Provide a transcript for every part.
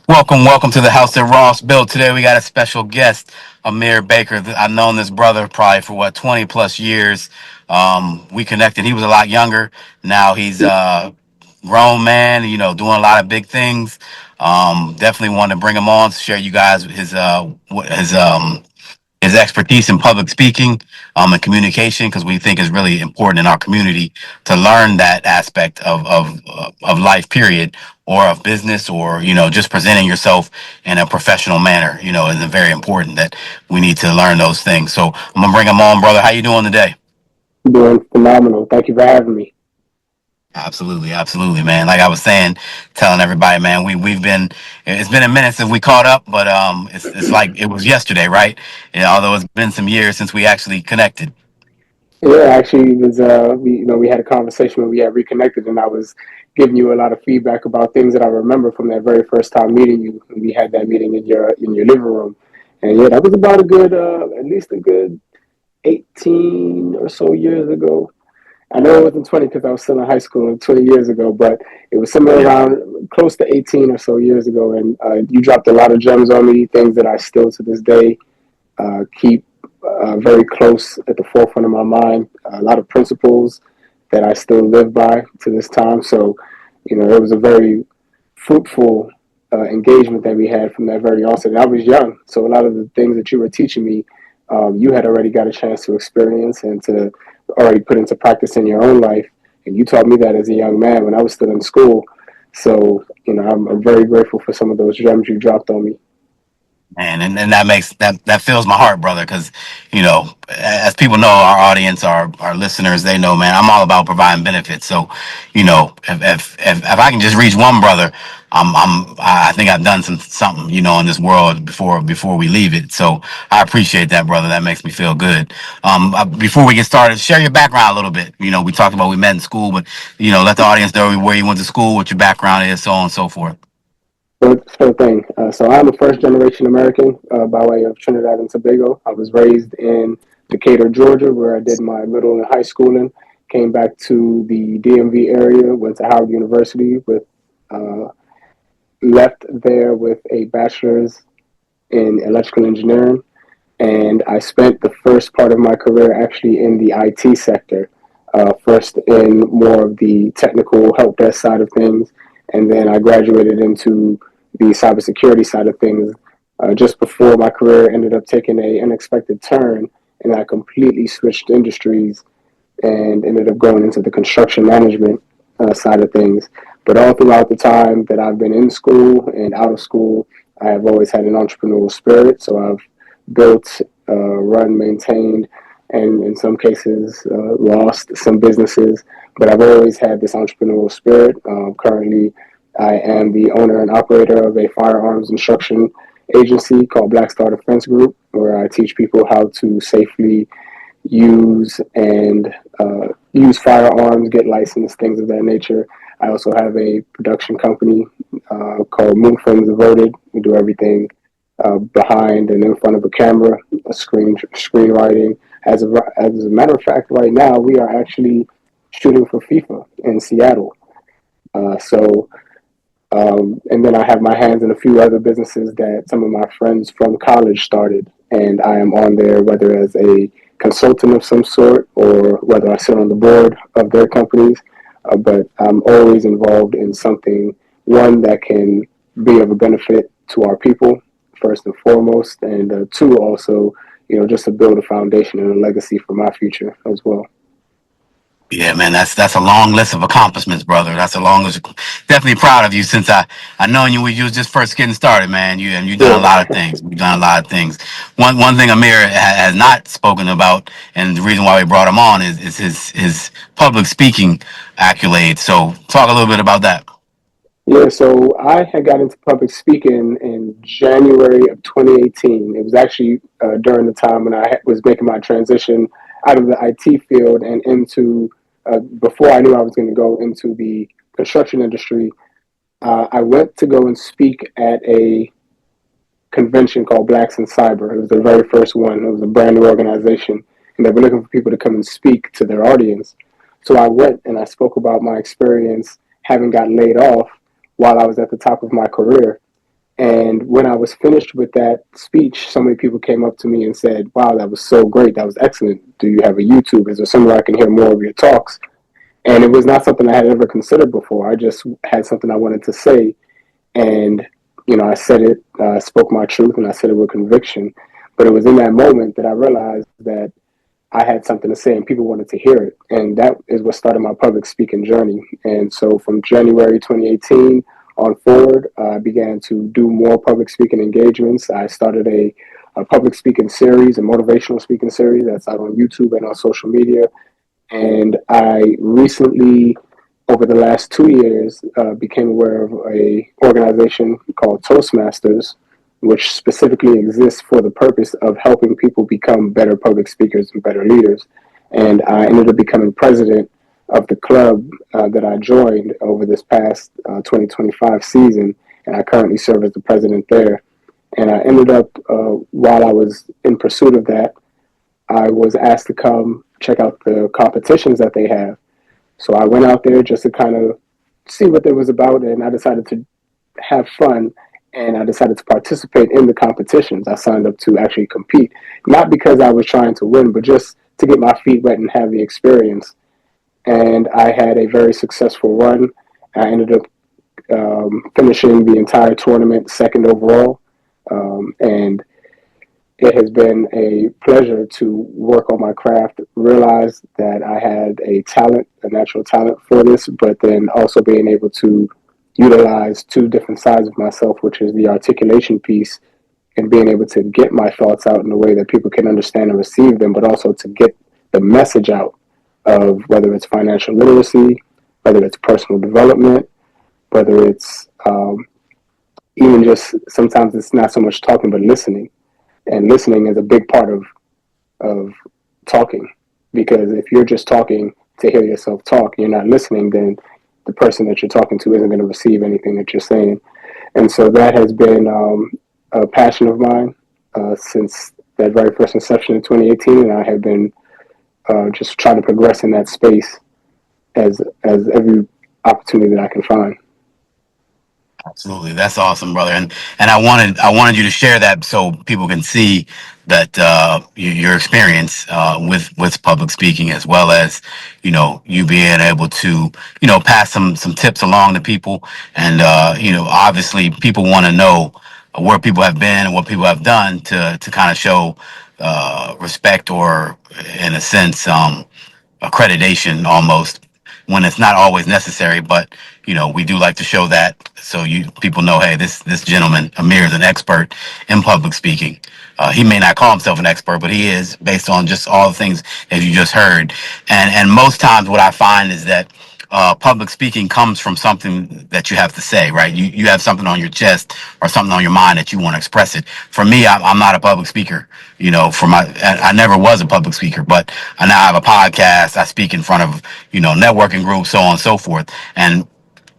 Welcome to the house that Ross built. Today we got a special guest, Amir Baker. I've known this brother probably for 20 plus years. We connected. He was a lot younger. Now he's a grown man, doing a lot of big things. Definitely want to bring him on to share you guys his expertise in public speaking and communication, because we think is really important in our community to learn that aspect of life, period, or of business, or just presenting yourself in a professional manner. Is very important that we need to learn those things. So I'm gonna bring him on, brother. How you doing today? Doing phenomenal. Thank you for having me. Absolutely, man. Like I was saying, telling everybody, man, we've been, it's been a minute since we caught up, but it's like it was yesterday, right? Although it's been some years since we actually connected. Yeah, actually, it was we had a conversation when we had reconnected, and I was giving you a lot of feedback about things that I remember from that very first time meeting you. And we had that meeting in your living room, and yeah, that was about a good at least a good 18 or so years ago. I know it wasn't 20 because I was still in high school 20 years ago, but it was somewhere Yeah. around close to 18 or so years ago, and you dropped a lot of gems on me, things that I still to this day keep very close at the forefront of my mind. A lot of principles that I still live by to this time. So, it was a very fruitful engagement that we had from that very onset. And I was young, so a lot of the things that you were teaching me, you had already got a chance to experience and to already put into practice in your own life. And you taught me that as a young man when I was still in school. So, I'm very grateful for some of those gems you dropped on me. And that makes that fills my heart, brother, because as people know, our audience, our listeners, they know, man, I'm all about providing benefits. So if I can just reach one brother, I think I've done something, in this world before we leave it. So I appreciate that, brother. That makes me feel good. Before we get started, share your background a little bit. We talked about we met in school, but let the audience know where you went to school, what your background is, so on and so forth. Sure thing. So I'm a first generation American by way of Trinidad and Tobago. I was raised in Decatur, Georgia, where I did my middle and high schooling. Came back to the DMV area, went to Howard University uh, left there with a bachelor's in electrical engineering. And I spent the first part of my career actually in the IT sector, first in more of the technical help desk side of things, and then I graduated into the cybersecurity side of things just before my career ended up taking a unexpected turn, and I completely switched industries and ended up going into the construction management side of things. But all throughout the time that I've been in school and out of school, I have always had an entrepreneurial spirit. So I've built, run, maintained, and in some cases lost some businesses. But I've always had this entrepreneurial spirit. Currently, I am the owner and operator of a firearms instruction agency called Black Star Defense Group, where I teach people how to safely use firearms, get licensed, things of that nature. I also have a production company called Moon Films Devoted. We do everything behind and in front of a camera, screenwriting. As a matter of fact, right now we are actually shooting for FIFA in Seattle. And then I have my hands in a few other businesses that some of my friends from college started, and I am on there whether as a consultant of some sort or whether I sit on the board of their companies. But I'm always involved in something, one that can be of a benefit to our people first and foremost, and two also, just to build a foundation and a legacy for my future as well. Yeah, man, that's a long list of accomplishments, brother. That's a long list. Definitely proud of you since I known you when you was just first getting started, man. You've done a Yeah. lot of things. You've done a lot of things. One thing Amir has not spoken about, and the reason why we brought him on is his public speaking accolades. So talk a little bit about that. Yeah, so I had got into public speaking in January of 2018. It was actually during the time when I was making my transition out of the IT field and into, before I knew I was going to go into the construction industry. I went to go and speak at a convention called Blacks in Cyber. It was the very first one. It was a brand new organization, and they were looking for people to come and speak to their audience. So I went and I spoke about my experience having gotten laid off while I was at the top of my career. And when I was finished with that speech, so many people came up to me and said, "Wow, that was so great. That was excellent. Do you have a YouTube? Is there somewhere I can hear more of your talks?" And it was not something I had ever considered before. I just had something I wanted to say, and I said it, spoke my truth, and I said it with conviction. But it was in that moment that I realized that I had something to say and people wanted to hear it. And that is what started my public speaking journey. And so from January 2018 on forward, I began to do more public speaking engagements. I started a public speaking series, a motivational speaking series that's out on YouTube and on social media. And I recently, over the last 2 years, became aware of a organization called Toastmasters, which specifically exists for the purpose of helping people become better public speakers and better leaders. And I ended up becoming president of the club that I joined over this past 2025 season, and I currently serve as the president there. And I ended up, while I was in pursuit of that, I was asked to come check out the competitions that they have. So I went out there just to kind of see what it was about, and I decided to have fun, and I decided to participate in the competitions. I signed up to actually compete, not because I was trying to win, but just to get my feet wet and have the experience. And I had a very successful run. I ended up finishing the entire tournament second overall, and it has been a pleasure to work on my craft, realize that I had a talent, a natural talent for this, but then also being able to utilize two different sides of myself, which is the articulation piece and being able to get my thoughts out in a way that people can understand and receive them, but also to get the message out of whether it's financial literacy, whether it's personal development, whether it's even just sometimes it's not so much talking, but listening. And listening is a big part of talking, because if you're just talking to hear yourself talk, you're not listening, then the person that you're talking to isn't going to receive anything that you're saying. And so that has been a passion of mine since that very first inception in 2018, and I have been just trying to progress in that space as every opportunity that I can find. Absolutely, that's awesome, brother. And I wanted you to share that so people can see that your experience with public speaking, as well as you being able to pass some tips along to people, and obviously people want to know where people have been and what people have done to kind of show respect, or in a sense accreditation almost, when it's not always necessary. But we do like to show that, so you people know, hey, this gentleman Amir is an expert in public speaking. He may not call himself an expert, but he is, based on just all the things that you just heard. And most times what I find is that public speaking comes from something that you have to say, right? You have something on your chest or something on your mind that you want to express it. For me, I'm not a public speaker. I never was a public speaker, but I now have a podcast. I speak in front of networking groups, so on and so forth. And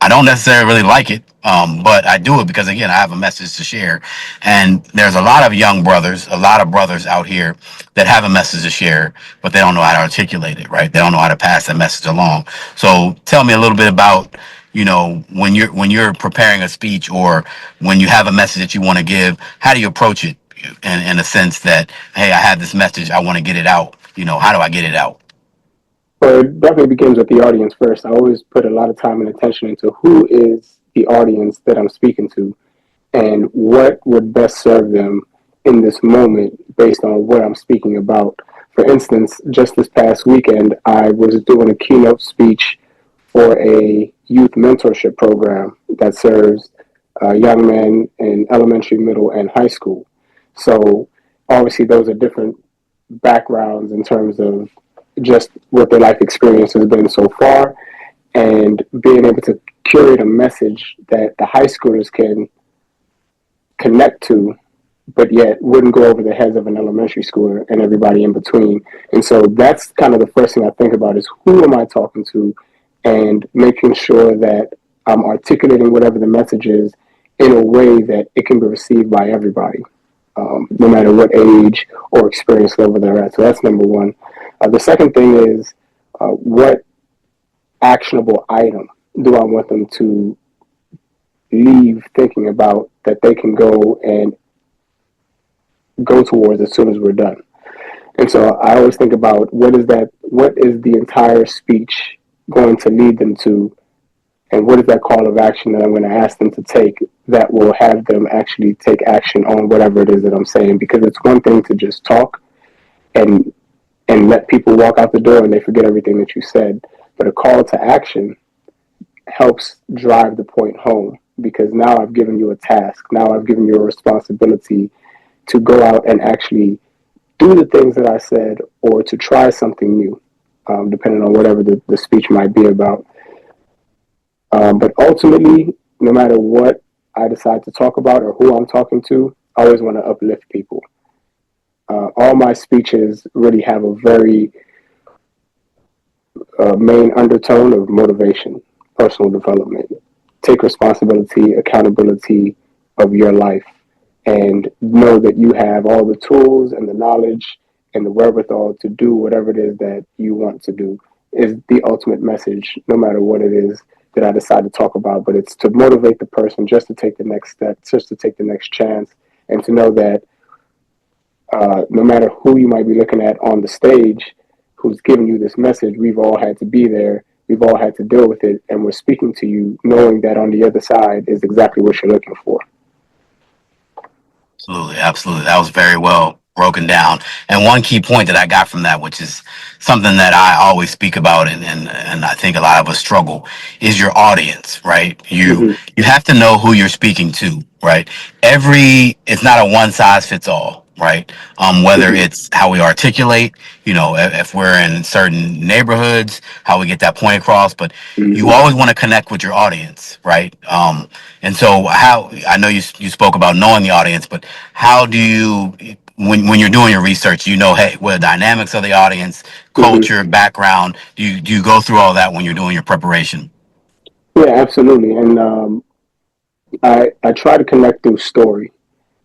I don't necessarily really like it, but I do it because, again, I have a message to share. And there's a lot of young brothers, a lot of brothers out here that have a message to share, but they don't know how to articulate it, right? They don't know how to pass that message along. So tell me a little bit about, when you're preparing a speech, or when you have a message that you want to give, how do you approach it in a sense that, hey, I have this message, I want to get it out. How do I get it out? But it definitely begins with the audience first. I always put a lot of time and attention into who is the audience that I'm speaking to and what would best serve them in this moment based on what I'm speaking about. For instance, just this past weekend, I was doing a keynote speech for a youth mentorship program that serves young men in elementary, middle, and high school. So obviously, those are different backgrounds in terms of just what their life experience has been so far, and being able to curate a message that the high schoolers can connect to, but yet wouldn't go over the heads of an elementary schooler and everybody in between. And so that's kind of the first thing I think about is who am I talking to, and making sure that I'm articulating whatever the message is in a way that it can be received by everybody, no matter what age or experience level they're at. So that's number one. The second thing is what actionable item do I want them to leave thinking about that they can go and go towards as soon as we're done. And so I always think about what is the entire speech going to lead them to, and what is that call of action that I'm going to ask them to take that will have them actually take action on whatever it is that I'm saying. Because it's one thing to just talk and let people walk out the door and they forget everything that you said, but a call to action helps drive the point home, because now I've given you a task, now I've given you a responsibility to go out and actually do the things that I said, or to try something new, depending on whatever the speech might be about. But ultimately, no matter what I decide to talk about or who I'm talking to, I always want to uplift people. All my speeches really have a very main undertone of motivation, personal development. Take responsibility, accountability of your life, and know that you have all the tools and the knowledge and the wherewithal to do whatever it is that you want to do, is the ultimate message, no matter what it is that I decide to talk about. But it's to motivate the person just to take the next step, just to take the next chance, and to know that no matter who you might be looking at on the stage who's giving you this message, we've all had to be there. We've all had to deal with it. And we're speaking to you knowing that on the other side is exactly what you're looking for. Absolutely, absolutely. That was very well broken down. And one key point that I got from that, which is something that I always speak about, and I think a lot of us struggle, is your audience, right? Mm-hmm. You have to know who you're speaking to, right? It's not a one size fits all, right? Whether Mm-hmm. it's how we articulate, if we're in certain neighborhoods, how we get that point across, but you Mm-hmm. always want to connect with your audience, right? And so how I know you spoke about knowing the audience, but how do you when you're doing your research, hey, what the dynamics of the audience, Mm-hmm. culture, background, do you go through all that when you're doing your preparation? Yeah, absolutely. And I try to connect through story.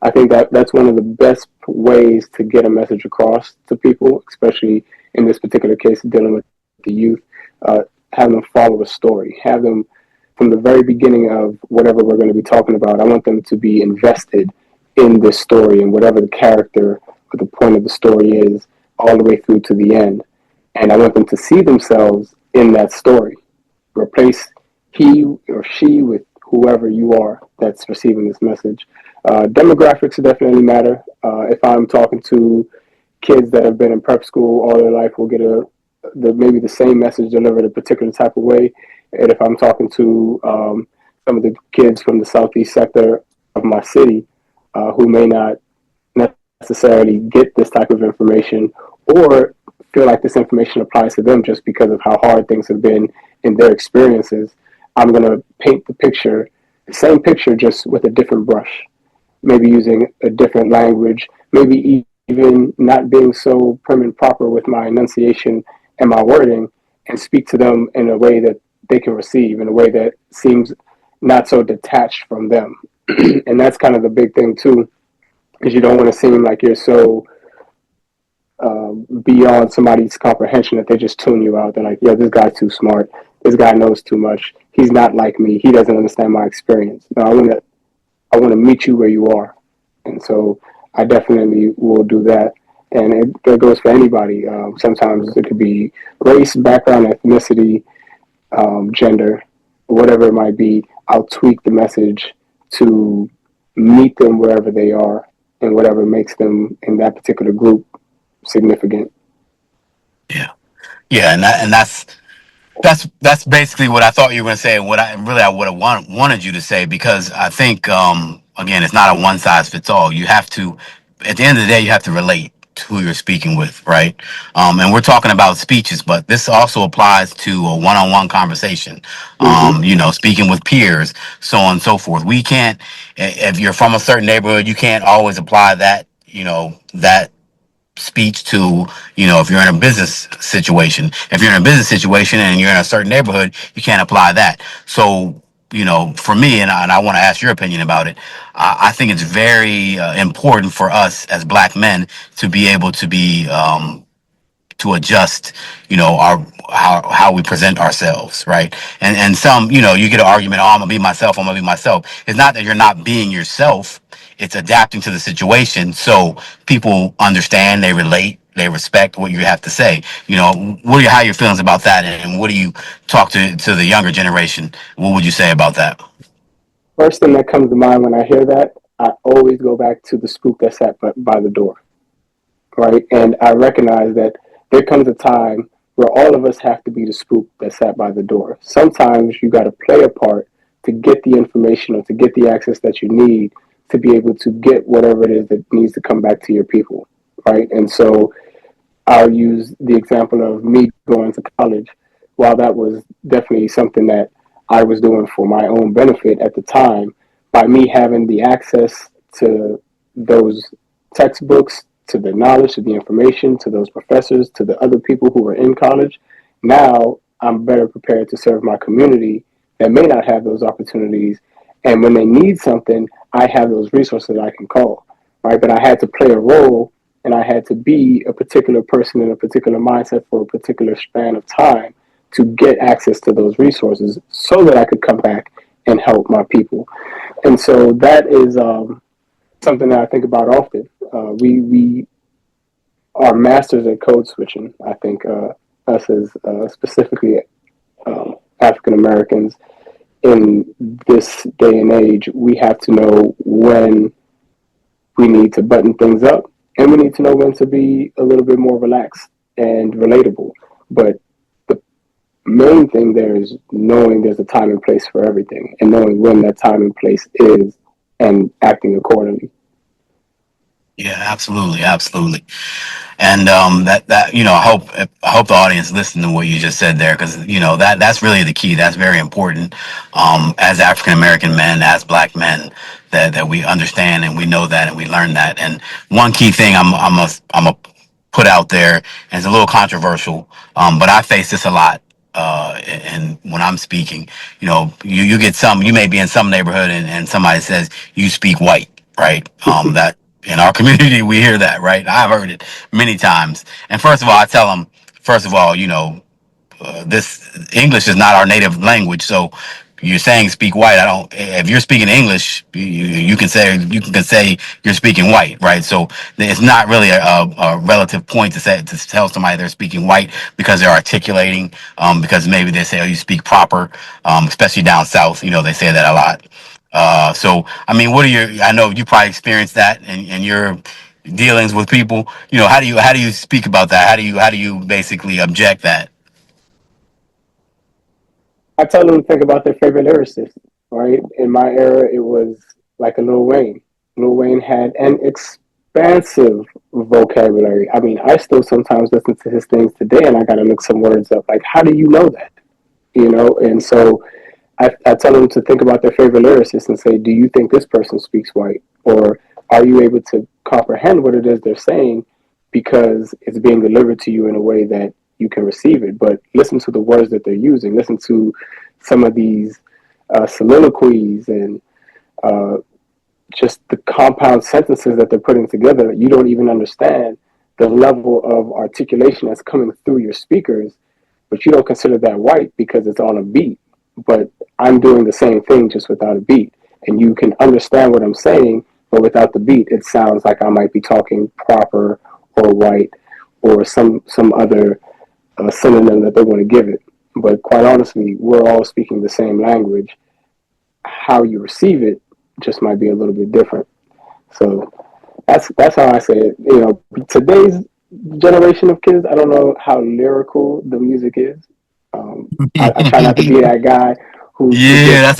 I think that that's one of the best ways to get a message across to people, especially in this particular case, dealing with the youth. Uh, have them follow a story. Have them from the very beginning of whatever we're going to be talking about. I want them to be invested in this story and whatever the character or the point of the story is, all the way through to the end. And I want them to see themselves in that story. Replace he or she with whoever you are that's receiving this message. Demographics definitely matter. If I'm talking to kids that have been in prep school all their life, will get maybe the same message delivered a particular type of way. And if I'm talking to some of the kids from the southeast sector of my city, who may not necessarily get this type of information, or feel like this information applies to them just because of how hard things have been in their experiences, I'm going to paint the same picture, just with a different brush, maybe using a different language, maybe even not being so prim and proper with my enunciation and my wording, and speak to them in a way that they can receive, in a way that seems not so detached from them. And that's kind of the big thing too, because you don't want to seem like you're so beyond somebody's comprehension that they just tune you out. They're like, yeah, this guy's too smart. This guy knows too much. He's not like me. He doesn't understand my experience. No, I want to meet you where you are, and so I definitely will do that. And it goes for anybody. Sometimes it could be race, background, ethnicity, gender, whatever it might be. I'll tweak the message to meet them wherever they are and whatever makes them in that particular group significant. Yeah, yeah, and that's basically what I thought you were going to say, and what I would have wanted you to say, because I think again, it's not a one size fits all. You have to, at the end of the day, you have to relate to who you're speaking with, right? And we're talking about speeches, but this also applies to a one-on-one conversation. Mm-hmm. Speaking with peers, so on and so forth. We can't, if you're from a certain neighborhood, you can't always apply that speech to, if you're in a business situation. If you're in a business situation and you're in a certain neighborhood, you can't apply that. So, for me, and I want to ask your opinion about it, I think it's very important for us as black men to be able to be to adjust, our how we present ourselves, right? And some, you get an argument, oh, I'm gonna be myself, I'm gonna be myself. It's not that you're not being yourself, it's adapting to the situation so people understand, they relate, they respect what you have to say. How are your feelings about that, and what do you talk to the younger generation? What would you say about that? First thing that comes to mind when I hear that, I always go back to the spook that sat by the door, right? And I recognize that there comes a time where all of us have to be the spook that sat by the door. Sometimes you got to play a part to get the information or to get the access that you need to be able to get whatever it is that needs to come back to your people, right? And so I'll use the example of me going to college. While that was definitely something that I was doing for my own benefit at the time, by me having the access to those textbooks, to the knowledge, to the information, to those professors, to the other people who were in college, now I'm better prepared to serve my community that may not have those opportunities. And when they need something, I have those resources I can call, right? But I had to play a role and I had to be a particular person in a particular mindset for a particular span of time to get access to those resources so that I could come back and help my people. And so that is something that I think about often. We are masters at code switching. I think us as specifically African Americans in this day and age, we have to know when we need to button things up, and we need to know when to be a little bit more relaxed and relatable. But the main thing there is knowing there's a time and place for everything, and knowing when that time and place is, and acting accordingly. Yeah, absolutely, absolutely. And that I hope the audience listened to what you just said there, because that's really the key. That's very important. As African American men, as Black men, that we understand and we know that and we learn that. And one key thing I'm a put out there, and it's a little controversial, but I face this a lot. And when I'm speaking, you get you may be in some neighborhood, and somebody says you speak white, right? That in our community we hear that, right? I've heard it many times. And first of all, I tell them, first of all, this English is not our native language, so you're saying speak white. I don't. If you're speaking English, you can say you're speaking white, right? So it's not really a relative point to tell somebody they're speaking white because they're articulating. Because maybe they say, "Oh, you speak proper," especially down south. They say that a lot. So I mean, what are your? I know you probably experienced that in your dealings with people. How do you speak about that? How do you basically object that? I tell them to think about their favorite lyricist, right? In my era, it was like a Lil Wayne. Lil Wayne had an expansive vocabulary. I mean, I still sometimes listen to his things today, and I got to look some words up. Like, how do you know that? And so I tell them to think about their favorite lyricist and say, do you think this person speaks white? Or are you able to comprehend what it is they're saying because it's being delivered to you in a way that you can receive it? But listen to the words that they're using. Listen to some of these soliloquies and uh, just the compound sentences that they're putting together. You don't even understand the level of articulation that's coming through your speakers, but you don't consider that white because it's on a beat. But I'm doing the same thing just without a beat. And you can understand what I'm saying, but without the beat, it sounds like I might be talking proper or white or some other synonym that they want to give it. But quite honestly, we're all speaking the same language. How you receive it just might be a little bit different. So that's how I say it. Today's generation of kids, I don't know how lyrical the music is. I try not to be that guy who Yeah, gets,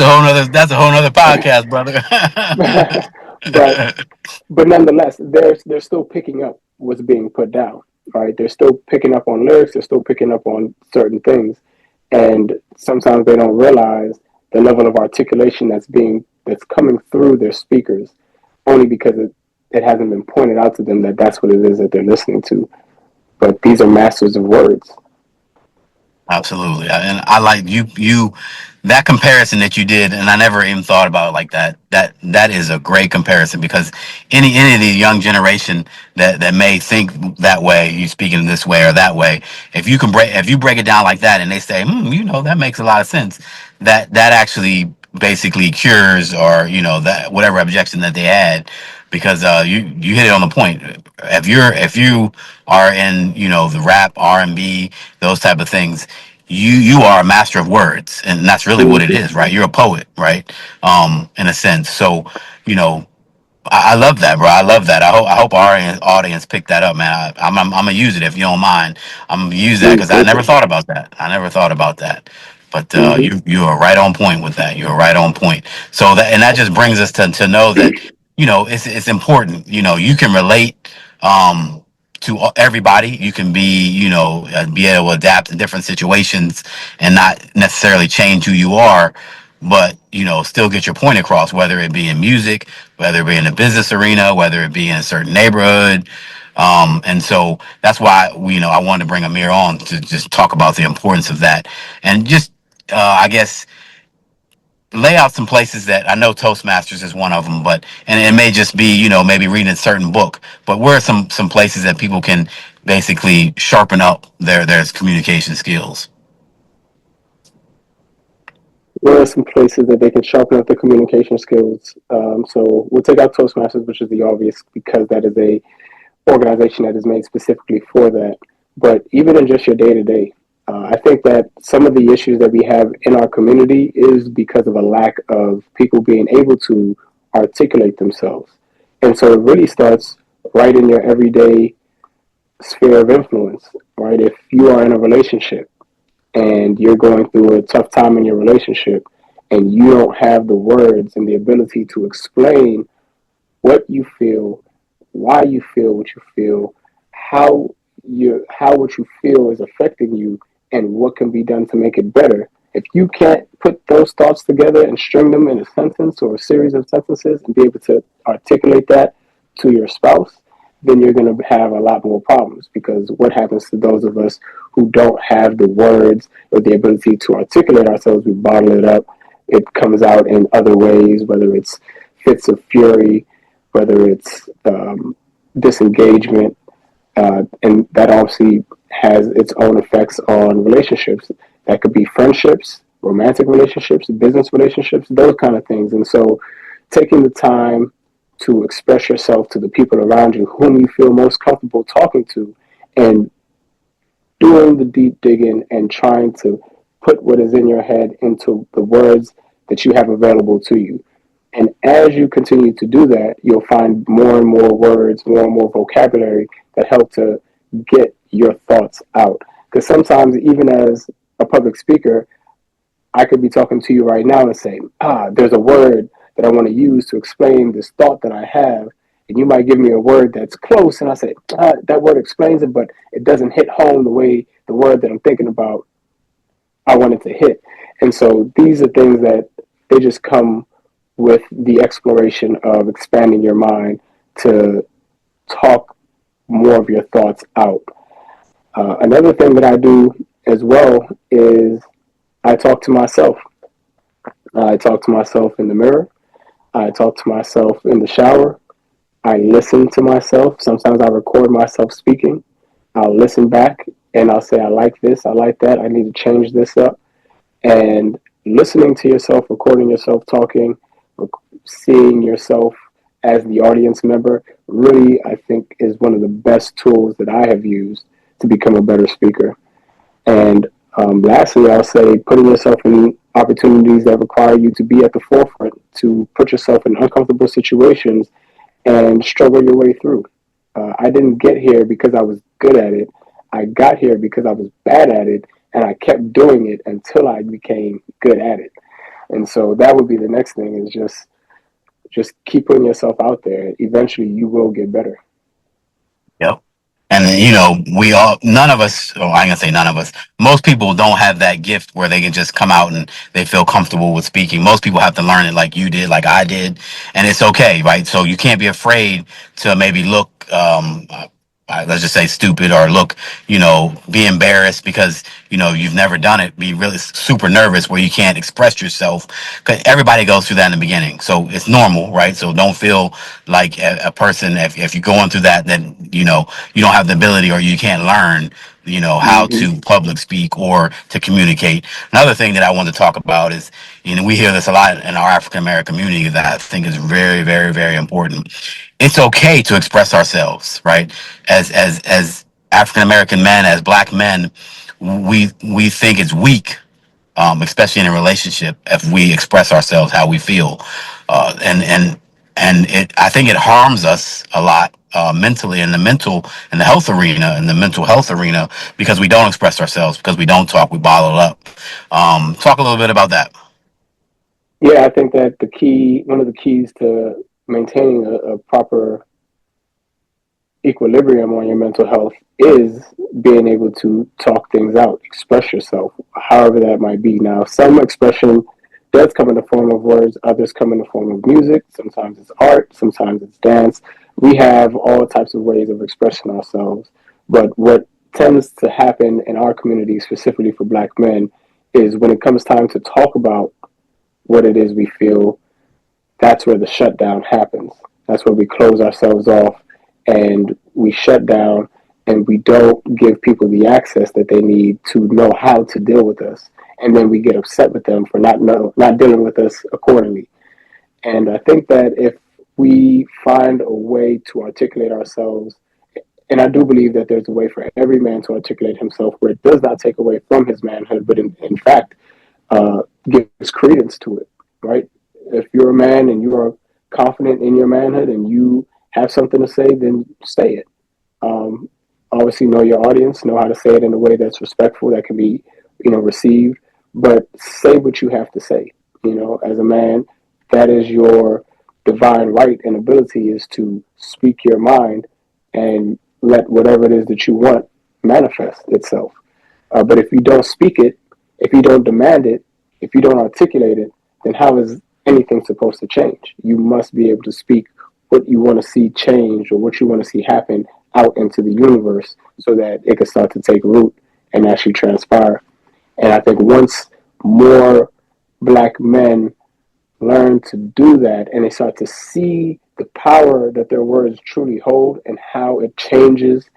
that's a whole nother podcast, brother. but nonetheless, they're still picking up what's being put down. Right? They're still picking up on lyrics. They're still picking up on certain things, and sometimes they don't realize the level of articulation that's coming through their speakers, only because it hasn't been pointed out to them that that's what it is that they're listening to. But these are masters of words. Absolutely, and I like you that comparison that you did, and I never even thought about it like that. That is a great comparison because any of the young generation that may think that way, you speaking this way or that way, if you break it down like that, and they say, that makes a lot of sense. That actually basically cures or that whatever objection that they had because you hit it on the point. If you are in the rap R&B those type of things, you are a master of words, and that's really what it Hmm. is, right? You're a poet, right? In a sense. So you know I love that, bro. I love that. I hope our audience picked that up, man. I'm gonna use it if you don't mind. I'm gonna use that Please because I take never it. thought about that. I never thought about that. But Hmm. you are right on point with that. You're right on point. So that just brings us to know that it's important. You can relate to everybody. You can be able to adapt to different situations and not necessarily change who you are, but still get your point across, whether it be in music, whether it be in the business arena, whether it be in a certain neighborhood. And so that's why I wanted to bring Amir on to just talk about the importance of that, and just I guess lay out some places that I know Toastmasters is one of them, but and it may just be maybe reading a certain book, but where are some places that people can basically sharpen up their communication skills? What are some places that they can sharpen up their communication skills? So we'll take out Toastmasters, which is the obvious because that is a organization that is made specifically for that. But even in just your day to day, I think that some of the issues that we have in our community is because of a lack of people being able to articulate themselves. And so it really starts right in your everyday sphere of influence, right? If you are in a relationship and you're going through a tough time in your relationship and you don't have the words and the ability to explain what you feel, why you feel what you feel, how how what you feel is affecting you, and what can be done to make it better. If you can't put those thoughts together and string them in a sentence or a series of sentences and be able to articulate that to your spouse, then you're going to have a lot more problems because what happens to those of us who don't have the words or the ability to articulate ourselves, we bottle it up. It comes out in other ways, whether it's fits of fury, whether it's disengagement, and that obviously has its own effects on relationships. That could be friendships, romantic relationships, business relationships, those kind of things. And so, taking the time to express yourself to the people around you whom you feel most comfortable talking to, and doing the deep digging and trying to put what is in your head into the words that you have available to you. And as you continue to do that, you'll find more and more words, more and more vocabulary that help to get your thoughts out. Because sometimes, even as a public speaker, I could be talking to you right now and say, there's a word that I want to use to explain this thought that I have. And you might give me a word that's close, and I say, that word explains it, but it doesn't hit home the way the word that I'm thinking about I want it to hit. And so these are things that they just come with the exploration of expanding your mind to talk more of your thoughts out. Another thing that I do as well is I talk to myself. I talk to myself in the mirror. I talk to myself in the shower. I listen to myself. Sometimes I record myself speaking. I'll listen back and I'll say, I like this, I like that, I need to change this up. And listening to yourself, recording yourself talking, seeing yourself as the audience member, really, I think, is one of the best tools that I have used to become a better speaker. And lastly, I'll say putting yourself in opportunities that require you to be at the forefront, to put yourself in uncomfortable situations and struggle your way through. I didn't get here because I was good at it. I got here because I was bad at it, and I kept doing it until I became good at it. And so that would be the next thing is just keep putting yourself out there. Eventually, you will get better. Yep. And we all, none of us, or I ain't gonna say none of us, most people don't have that gift where they can just come out and they feel comfortable with speaking. Most people have to learn it like you did, like I did, and it's okay, right? So you can't be afraid to maybe look. let's just say stupid, or look, be embarrassed because you've never done it, be really super nervous where you can't express yourself, because everybody goes through that in the beginning, so it's normal, right? So don't feel like a person, if you're going through that, then you don't have the ability, or you can't learn how Hmm. to public speak or to communicate. Another thing that I want to talk about is, we hear this a lot in our African American community that I think is very, very, very important. It's okay to express ourselves, right? As African American men, as black men, we think it's weak, especially in a relationship, if we express ourselves how we feel, and it I think it harms us a lot, mentally, in the health arena, in the mental health arena, because we don't express ourselves, because we don't talk, we bottle it up. Talk a little bit about that. Yeah, I think that one of the keys to maintaining a proper equilibrium on your mental health is being able to talk things out, express yourself, however that might be. Now, some expression does come in the form of words, others come in the form of music, sometimes it's art, sometimes it's dance. We have all types of ways of expressing ourselves. But what tends to happen in our community, specifically for black men, is when it comes time to talk about what it is we feel, that's where the shutdown happens. That's where we close ourselves off and we shut down, and we don't give people the access that they need to know how to deal with us. And then we get upset with them for not dealing with us accordingly. And I think that if we find a way to articulate ourselves, and I do believe that there's a way for every man to articulate himself where it does not take away from his manhood, but in fact uh, gives credence to it, right? If you're a man and you are confident in your manhood and you have something to say, then say it. Um, Obviously, know your audience, know how to say it in a way that's respectful, that can be, received. But say what you have to say. As a man, that is your divine right and ability, is to speak your mind and let whatever it is that you want manifest itself. But if you don't speak it, if you don't demand it, if you don't articulate it, then how is anything supposed to change? You must be able to speak what you want to see change or what you want to see happen out into the universe so that it can start to take root and actually transpire. And I think once more black men learn to do that and they start to see the power that their words truly hold and how it changes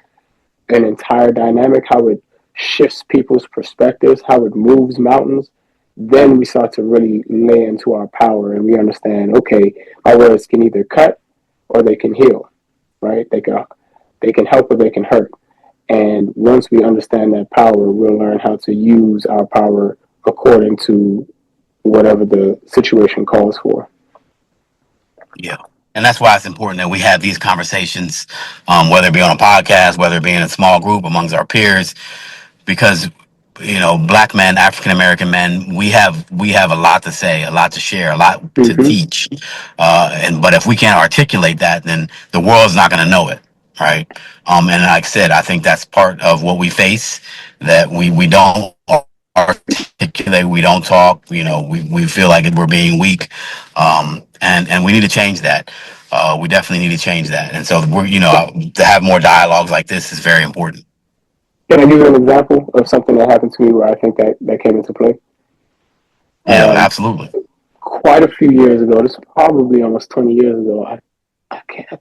an entire dynamic, how it shifts people's perspectives, how it moves mountains, then we start to really lay into our power and we understand, okay, our words can either cut or they can heal, right? They can help or they can hurt. And once we understand that power, we'll learn how to use our power according to whatever the situation calls for. Yeah. And that's why it's important that we have these conversations, whether it be on a podcast, whether it be in a small group amongst our peers, because black men, African American men, we have a lot to say, a lot to share, a lot to Mm-hmm. teach, and but if we can't articulate that, then the world's not going to know it, right? And like I said, I think that's part of what we face, that we don't articulate, we don't talk, we feel like we're being weak, and we need to change that. We definitely need to change that, and so we're to have more dialogues like this is very important. Can I give you an example of something that happened to me where I think that came into play? Yeah, Um, absolutely. Quite a few years ago, this is probably almost 20 years ago. I can't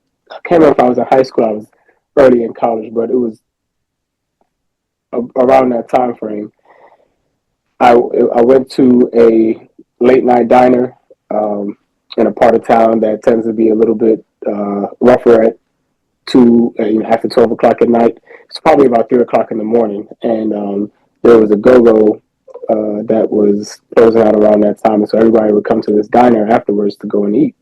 remember if I was in high school, I was early in college, but it was around that time frame. I went to a late night diner in a part of town that tends to be a little bit rougher at after 12 o'clock at night. It's probably about 3 o'clock in the morning, and there was a go-go that was closing out around that time, and so everybody would come to this diner afterwards to go and eat.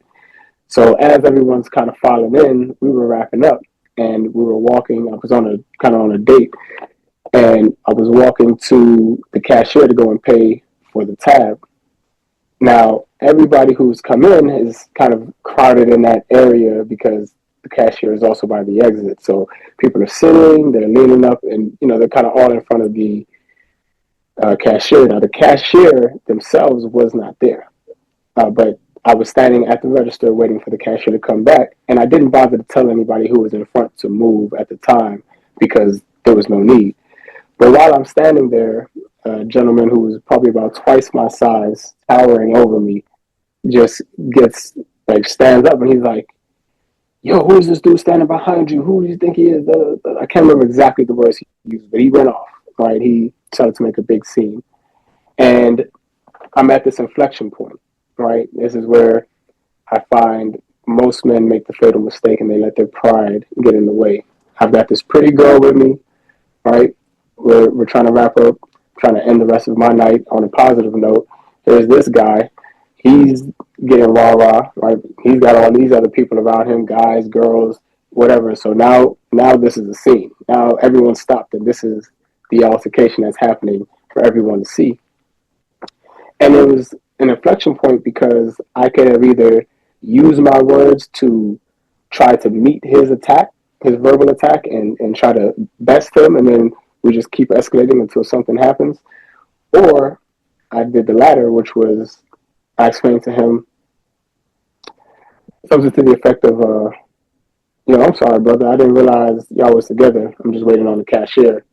So as everyone's kind of filing in, we were wrapping up, and we were walking. I was on a kind of on a date, and I was walking to the cashier to go and pay for the tab. Now, everybody who's come in is kind of crowded in that area because the cashier is also by the exit. So people are sitting, they're leaning up, and they're kind of all in front of the cashier. Now, the cashier themselves was not there, but I was standing at the register waiting for the cashier to come back, and I didn't bother to tell anybody who was in front to move at the time because there was no need. But while I'm standing there, a gentleman who was probably about twice my size, towering over me, just gets like stands up and he's like, "Yo, who is this dude standing behind you? Who do you think he is?" I can't remember exactly the words he used, but he went off. Right, he started to make a big scene, and I'm at this inflection point. Right, this is where I find most men make the fatal mistake and they let their pride get in the way. I've got this pretty girl with me, right? We're trying to wrap up, trying to end the rest of my night on a positive note. There's this guy. He's getting rah rah, right? He's got all these other people around him, guys, girls, whatever. So now this is a scene. Now everyone's stopped, and this is the altercation that's happening for everyone to see. And it was an inflection point because I could have either used my words to try to meet his attack, his verbal attack, and try to best him, and then we just keep escalating until something happens. Or I did the latter, which was I explained to him something to the effect of, I'm sorry, brother, I didn't realize y'all was together. I'm just waiting on the cashier.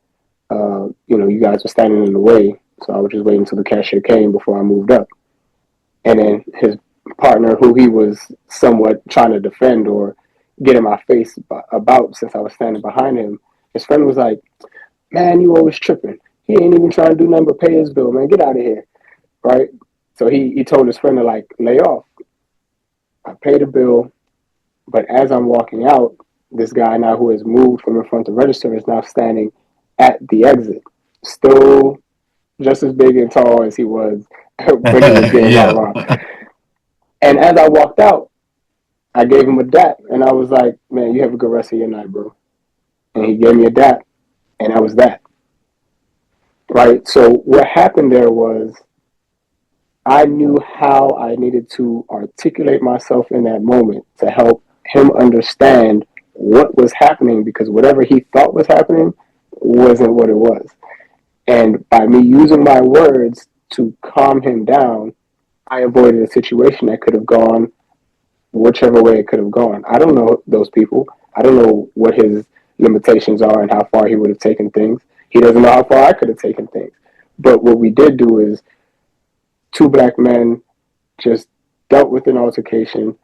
You guys were standing in the way, so I was just waiting until the cashier came before I moved up. And then his partner, who he was somewhat trying to defend or get in my face about since I was standing behind him, his friend was like, "Man, you always tripping. He ain't even trying to do nothing but pay his bill, man. Get out of here." Right? So he told his friend to like lay off. I paid the bill, but as I'm walking out, this guy now who has moved from in front of the register is now standing at the exit, still just as big and tall as he was when he was getting rah Yeah. rah. And as I walked out, I gave him a dap, and I was like, "Man, you have a good rest of your night, bro." And he gave me a dap, and that was that. Right. So what happened there was I knew how I needed to articulate myself in that moment to help him understand what was happening because whatever he thought was happening wasn't what it was. And by me using my words to calm him down, I avoided a situation that could have gone whichever way it could have gone. I don't know those people. I don't know what his limitations are and how far he would have taken things. He doesn't know how far I could have taken things. But what we did do is two black men just dealt with an altercation,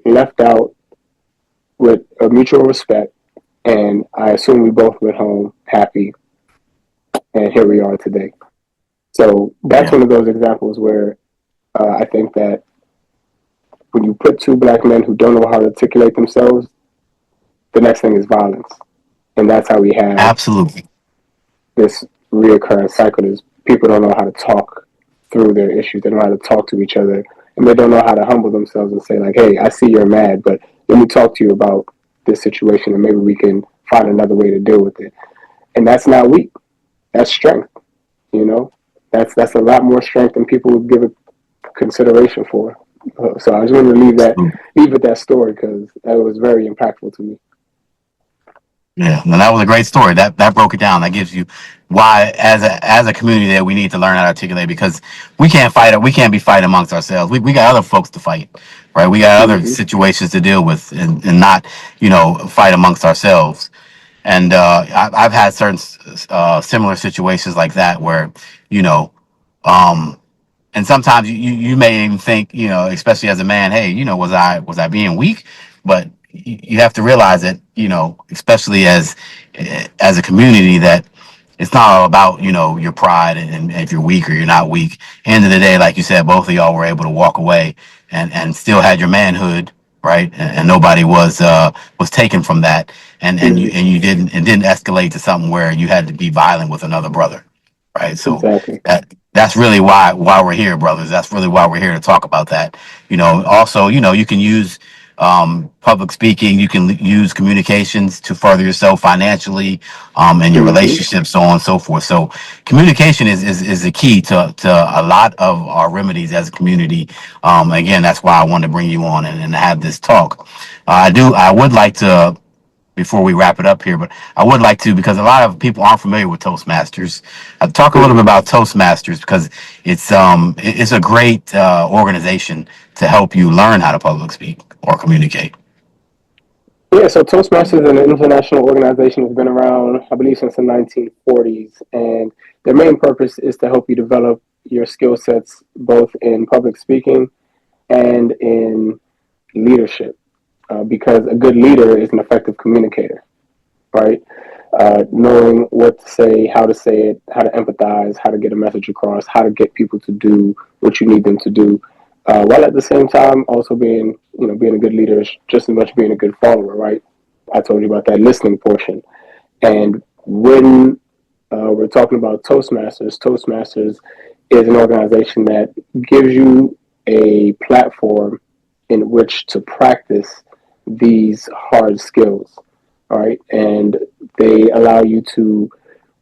left out with a mutual respect, and I assume we both went home happy, and here we are today. So that's Yeah. one of those examples where I think that when you put two black men who don't know how to articulate themselves, the next thing is violence. And that's how we have Absolutely. this reoccurring cycle is people don't know how to talk through their issues. They don't know how to talk to each other. And they don't know how to humble themselves and say, like, "Hey, I see you're mad, but let me talk to you about this situation and maybe we can find another way to deal with it." And that's not weak. That's strength, you know? That's a lot more strength than people would give it consideration for. So I just wanted to leave with that story because that was very impactful to me. Yeah, and that was a great story. That broke it down. That gives you why, as a community, that we need to learn how to articulate because we can't fight it. We can't be fighting amongst ourselves. We got other folks to fight, right? We got other Mm-hmm. situations to deal with, and not fight amongst ourselves. And I've had certain similar situations like that where you know um, and sometimes you may even think, especially as a man, hey, was I being weak? But you have to realize that, especially as a community, that it's not all about your pride and if you're weak or you're not weak. End of the day, like you said, both of y'all were able to walk away and still had your manhood, right? And nobody was taken from that, and you Mm-hmm. and you didn't escalate to something where you had to be violent with another brother, right? So Exactly. that's really why we're here, brothers. That's really why we're here to talk about that. Also, you can use public speaking. You can use communications to further yourself financially, and your Mm-hmm. relationships, so on and so forth. So communication is the key to a lot of our remedies as a community. Again, that's why I wanted to bring you on and have this talk. I would like to before we wrap it up here. But I would like to, because a lot of people aren't familiar with Toastmasters. Talk a little bit Hmm. about Toastmasters, because it's a great organization to help you learn how to public speak or communicate. Yeah, so Toastmasters is an international organization that's been around, I believe, since the 1940s. And their main purpose is to help you develop your skill sets both in public speaking and in leadership. Because a good leader is an effective communicator, right? Knowing what to say it, how to empathize, how to get a message across, how to get people to do what you need them to do, while at the same time also being, being a good leader is just as much being a good follower, right? I told you about that listening portion, and when we're talking about Toastmasters is an organization that gives you a platform in which to practice these hard skills. All right. And they allow you to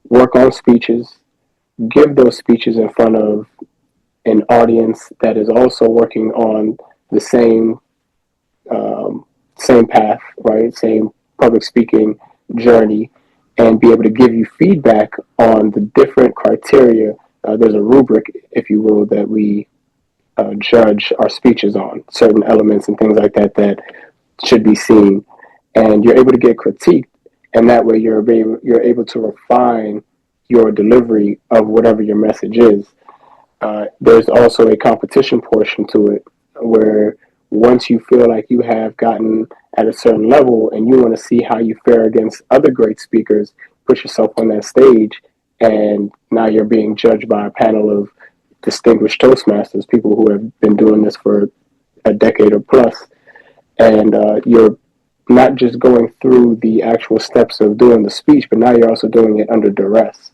work on speeches, give those speeches in front of an audience that is also working on the same path, right? Same public speaking journey, and be able to give you feedback on the different criteria. There's a rubric, if you will, that we judge our speeches on, certain elements and things like that that should be seen, and you're able to get critiqued, and that way you're able to refine your delivery of whatever your message is. There's also a competition portion to it where once you feel like you have gotten at a certain level and you want to see how you fare against other great speakers, put yourself on that stage, and now you're being judged by a panel of distinguished Toastmasters, people who have been doing this for a decade or plus, and you're not just going through the actual steps of doing the speech, but now you're also doing it under duress,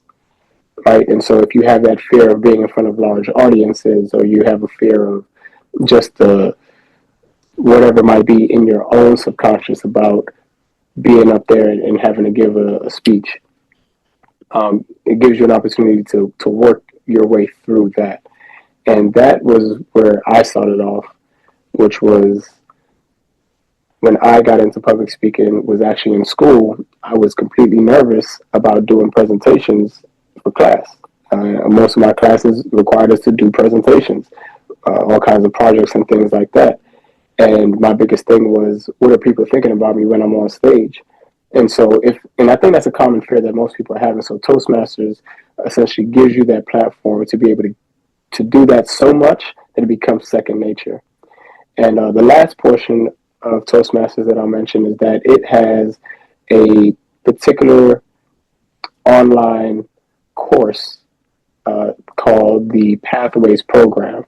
right? And so if you have that fear of being in front of large audiences, or you have a fear of just whatever might be in your own subconscious about being up there and having to give a speech, it gives you an opportunity to work your way through that. And that was where I started off, which was when I got into public speaking, was actually in school. I was completely nervous about doing presentations for class. Most of my classes required us to do presentations, all kinds of projects and things like that. And my biggest thing was, what are people thinking about me when I'm on stage? And I think that's a common fear that most people are having. So Toastmasters essentially gives you that platform to be able to do that so much that it becomes second nature. And the last portion of Toastmasters that I'll mention is that it has a particular online course called the Pathways Program.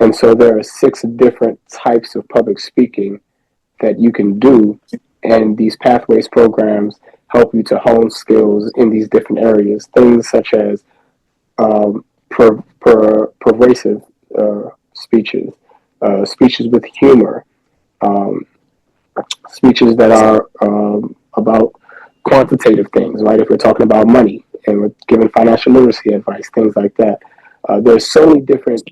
And so there are 6 different types of public speaking that you can do. And these Pathways programs help you to hone skills in these different areas. Things such as pervasive speeches, speeches with humor, um, speeches that are about quantitative things, right? If we're talking about money and we're giving financial literacy advice, things like that. There's so many different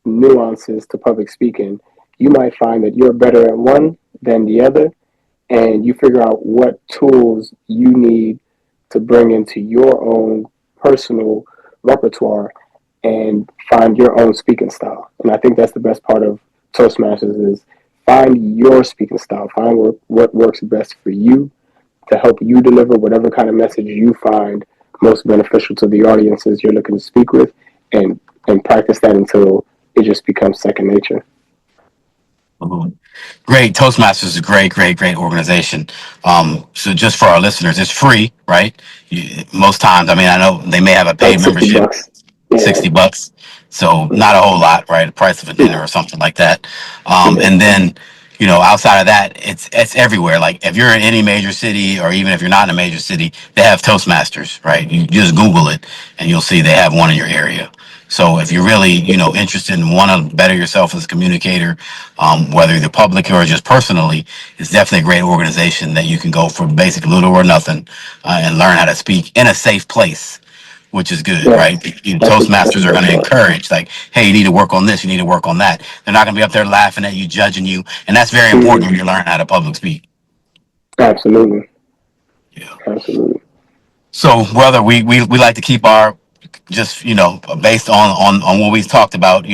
nuances to public speaking. You might find that you're better at one than the other, and you figure out what tools you need to bring into your own personal repertoire and find your own speaking style. And I think that's the best part of Toastmasters is find your speaking style. Find what works best for you to help you deliver whatever kind of message you find most beneficial to the audiences you're looking to speak with, and practice that until it just becomes second nature. Mhm. Great. Toastmasters is a great, great, great organization. So just for our listeners, it's free, right? Most times, I mean, I know they may have a Like paid 60 membership, bucks. Yeah. 60 bucks. So not a whole lot, right? The price of a dinner No. or something like that. Yeah. And then, outside of that, it's everywhere. Like if you're in any major city, or even if you're not in a major city, they have Toastmasters, right? You just Google it and you'll see they have one in your area. So if you're really, interested and want to better yourself as a communicator, whether you're public or just personally, it's definitely a great organization that you can go for basic little or nothing, and learn how to speak in a safe place, which is good, Yes. right? That's the Toastmasters are going best to part. encourage, like, hey, you need to work on this, you need to work on that. They're not going to be up there laughing at you, judging you, and that's very important Hmm. when you're learning how to public speak. Absolutely. Yeah. Absolutely. So, brother, we like to keep our just based on what we've talked about.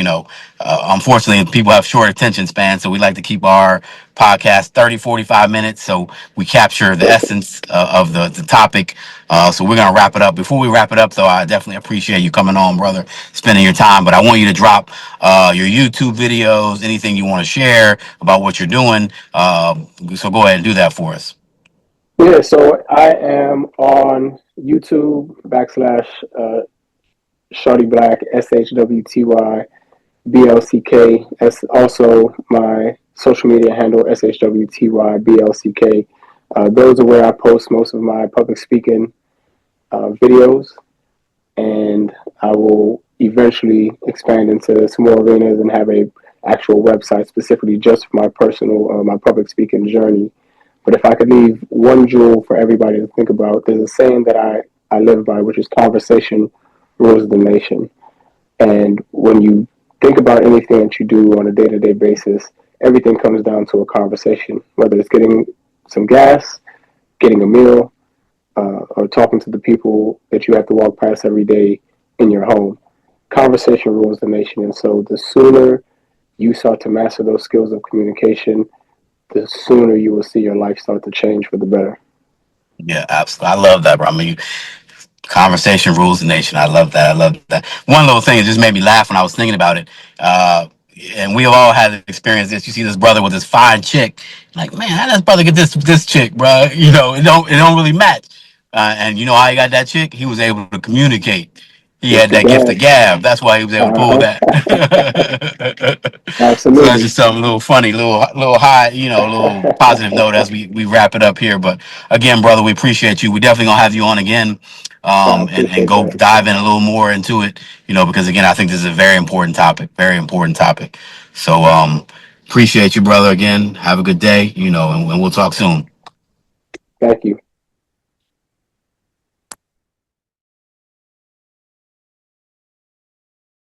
Unfortunately, people have short attention spans, so we like to keep our podcast 30-45 minutes, so we capture the Perfect. essence of the topic. So we're gonna wrap it up. Before we wrap it up, though, I definitely appreciate you coming on, brother, spending your time. But I want you to drop your YouTube videos, anything you want to share about what you're doing. So go ahead and do that for us. Yeah, so I am on YouTube backslash Shorty Black SHWTY BLCK. That's also my social media handle SHWTY BLCK. Those are where I post most of my public speaking videos, and I will eventually expand into some more arenas and have a actual website specifically just for my personal my public speaking journey. But if I could leave one jewel for everybody to think about, there's a saying that I live by, which is conversation rules the nation. And when you think about anything that you do on a day to day basis, everything comes down to a conversation, whether it's getting some gas, getting a meal, or talking to the people that you have to walk past every day in your home. Conversation rules the nation. And so the sooner you start to master those skills of communication, the sooner you will see your life start to change for the better. Yeah, absolutely. I love that, bro. I mean, conversation rules the nation. I love that. I love that. One little thing that just made me laugh when I was thinking about it. And we have all had to experience this. You see this brother with this fine chick, like, man, how does this brother get this chick, bro? It don't really match. And you know how he got that chick? He was able to communicate. He Gift had the that gift of gab. gab. That's why he was able to pull that. So that's Absolutely. just something a little funny, little high, little positive note as we wrap it up here. But again, brother, we appreciate you. We definitely gonna have you on again, I and appreciate go that. dive in a little more into it, because again, I think this is a very important topic, very important topic. So appreciate you, brother. Again, have a good day, and we'll talk soon. Thank you.